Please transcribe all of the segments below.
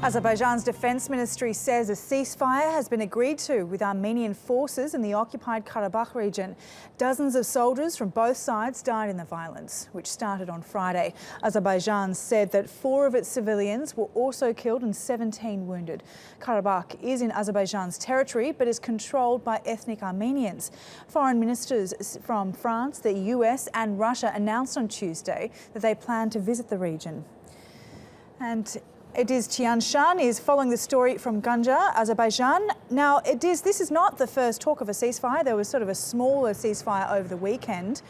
Azerbaijan's defence ministry says a ceasefire has been agreed to with Armenian forces in the occupied Karabakh region. Dozens of soldiers from both sides died in the violence, which started on Friday. Azerbaijan said that 4 of its civilians were also killed and 17 wounded. Karabakh is in Azerbaijan's territory but is controlled by ethnic Armenians. Foreign ministers from France, the US and Russia announced on Tuesday that they plan to visit the region. And Ediz Tiyansan is following the story from Ganja, Azerbaijan. Now, Ediz, this is not the first talk of a ceasefire. There was sort of a smaller ceasefire over the weekend.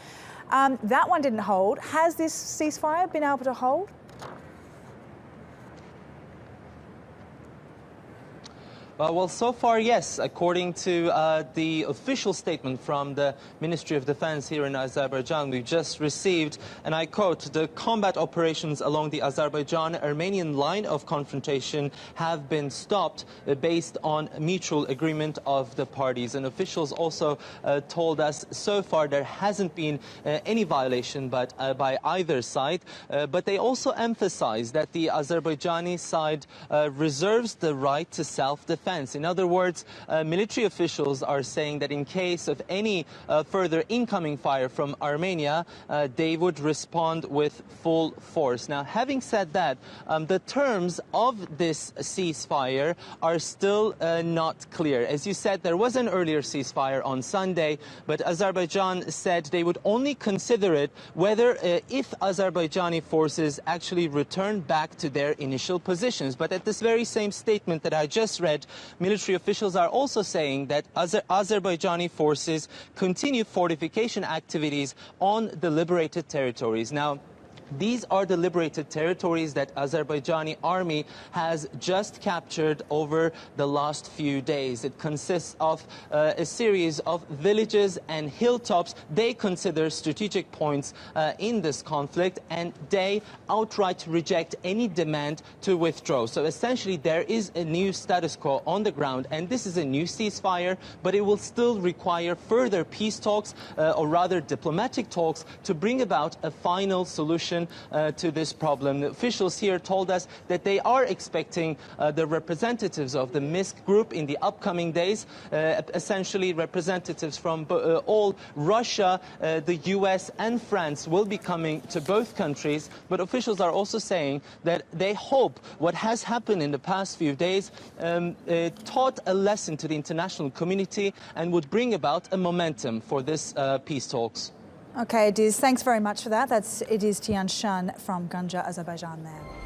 That one didn't hold. Has this ceasefire been able to hold? Well, so far, yes. According to the official statement from the Ministry of Defense here in Azerbaijan, we've just received, and I quote, "The combat operations along the Azerbaijan-Armenian line of confrontation have been stopped based on mutual agreement of the parties." And officials also told us so far there hasn't been any violation by either side. But they also emphasized that the Azerbaijani side reserves the right to self-defense. In other words, military officials are saying that in case of any further incoming fire from Armenia, they would respond with full force. Now, having said that, the terms of this ceasefire are still not clear. As you said, there was an earlier ceasefire on Sunday, but Azerbaijan said they would only consider it whether if Azerbaijani forces actually return back to their initial positions. But at this very same statement that I just read, military officials are also saying that Azerbaijani forces continue fortification activities on the liberated territories. Now, these are the liberated territories that Azerbaijani army has just captured over the last few days. It consists of a series of villages and hilltops they consider strategic points in this conflict, and they outright reject any demand to withdraw. So essentially there is a new status quo on the ground, and this is a new ceasefire, but it will still require further peace talks, or rather diplomatic talks, to bring about a final solution to this problem. The officials here told us that they are expecting the representatives of the Minsk group in the upcoming days, essentially representatives from all Russia, the US and France will be coming to both countries. But officials are also saying that they hope what has happened in the past few days taught a lesson to the international community and would bring about a momentum for this peace talks. Okay, Ediz, thanks very much for that. That's Ediz Tiyansan from Ganja, Azerbaijan there.